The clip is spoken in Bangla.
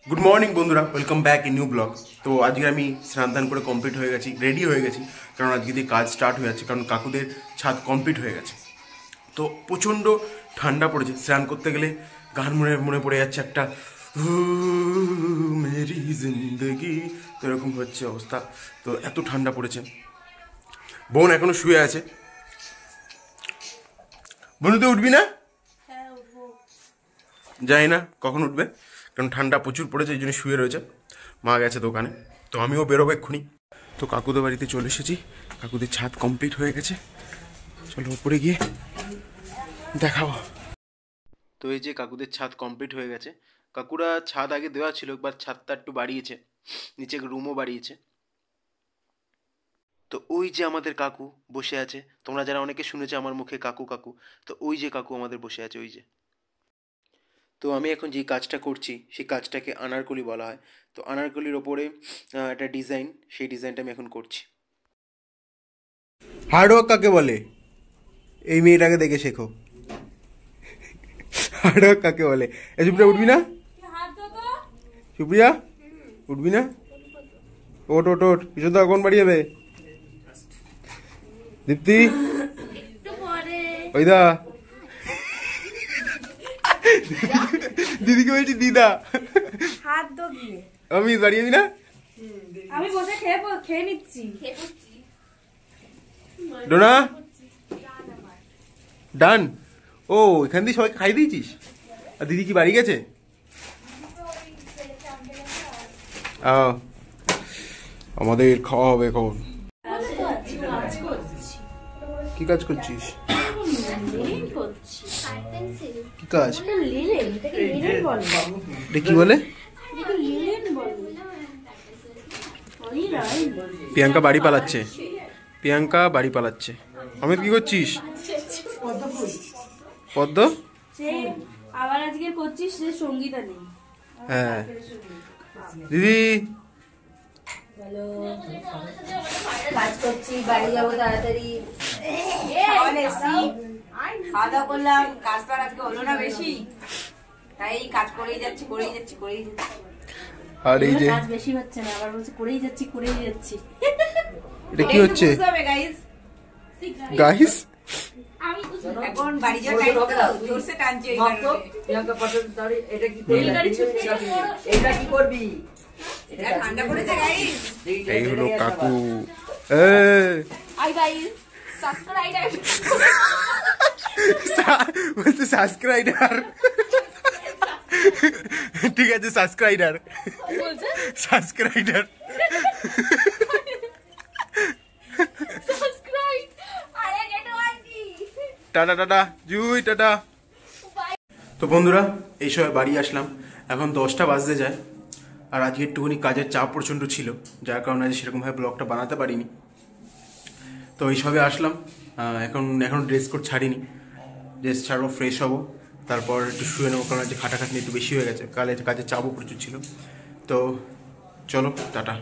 গুড মর্নিং বন্ধুরা, welcome back in new blog. তো আজকে আমি স্নান দান করে কমপ্লিট হয়ে গেছি, রেডি হয়ে গেছি, কারণ আজকে দিয়ে কাজ স্টার্ট হয়ে যাচ্ছে, কারণ কাকুদের ছাদ কমপ্লিট হয়ে গেছে। তো প্রচণ্ড ঠান্ডা পড়েছে, স্নান করতে গেলে গান মনে মনে পড়ে যাচ্ছে একটা মেরি জিন্দগি, তো এরকম হচ্ছে অবস্থা। তো এত ঠান্ডা পড়েছে। বোন এখনো শুয়ে আছে। বোন তো উঠবি না? জানি না কখন উঠবে, কারণ ঠান্ডা প্রচুর পড়েছে, এই জন্য শুয়ে রয়েছে। মা গেছে দোকানে, তো আমিও বেরোবো এক্ষুনি। তো কাকুদের বাড়িতে চলে এসেছি, কাকুদের ছাদ কমপ্লিট হয়ে গেছে। চলো উপরে গিয়ে দেখাবো। তো এই যে কাকুদের ছাদ কমপ্লিট হয়ে গেছে। কাকুরা ছাদ আগে দেওয়া ছিল, একবার ছাদটা একটু বাড়িয়েছে, নিচে রুমও বাড়িয়েছে। তো ওই যে আমাদের কাকু বসে আছে, তোমরা যারা অনেকে শুনেছো আমার মুখে কাকু কাকু, তো ওই যে কাকু আমাদের বসে আছে, ওই যে। তো আমি এখন যে কাজটা করছি সেই কাজটাকে আনারকলি বলা হয়। তো আনারকলির ওপরে একটা ডিজাইন, সেই ডিজাইনটা আমি এখন করছি। হার্ডওয়ার্ক কাকে বলে? এই মেয়েটাকে দেখে শেখো। হার্ডওয়ার্ক কাকে বলে? এ সুপ্রিয়া উঠবি না? সুপ্রিয়া উঠবি না? ওট ওট ওট, পিছন দা কোন বাড়ি যাবে? দীপ্তি ওই দা, দিদিকে বলছি দিদা। হাত দো গিয়ে আমি বাড়ি যাবি না? আমি বসে খেয়ে নিচ্ছি। ডোনা ডান। ও এখান দিয়ে সবাইকে খাই দিয়েছিস? আর দিদি কি বাড়ি গেছে? আমাদের খাওয়া হবে এখন। কি কাজ করছিস? কি কাজ? কি বলে? প্রিয়াঙ্কা বাড়ি পালাচ্ছে, প্রিয়াঙ্কা বাড়ি পালাচ্ছে। অমিত কি করছিস? পদ্ম আবার আজকে করছিস যে সঙ্গীতা নেই। হ্যাঁ দিদি কাজ করছি, বাড়ি যাবো তাড়াতাড়ি। খাওয়া দাওয়া করলাম, কাজ তো আজকে হলো না বেশি, তাই কাজ করেই যাচ্ছি। আর এই যে কাজ বেশি হচ্ছে না, আবার বলছে করেই যাচ্ছি। এটা কি হচ্ছে গাইস? এখন বাড়ি যাওয়ার টাইম তো, জোরসে টানছে এই কারণে। প্রিয়াঙ্কা পটল দাঁড়ি, এটা কি করবি? এটা ঠান্ডা পড়েছে গাইস। এই হলো কাকু। Hi guys, subscribe. বলতে সাবস্ক্রাইবার, ঠিক আছে সাবস্ক্রাইবার, সাবস্ক্রাইবার। টাটা টাটা জুই টাটা। তো বন্ধুরা এই সময় বাড়ি আসলাম, এখন 10টা বাজতে যায়। আর আজকে একটুখানি কাজের চাপ প্রচণ্ড ছিল, যার কারণে আজ সেরকমভাবে ব্লগটা বানাতে পারিনি। তো এইসবে আসলাম। এখন ড্রেস কোড ছাড়িনি, ড্রেস ছাড়বো, ফ্রেশ হবো, তারপর একটু শুয়ে নেবো, কারণ আজকে খাটাখাটনি একটু বেশি হয়ে গেছে, কালের কাজের চাপও প্রচুর ছিল। তো চলো টাটা।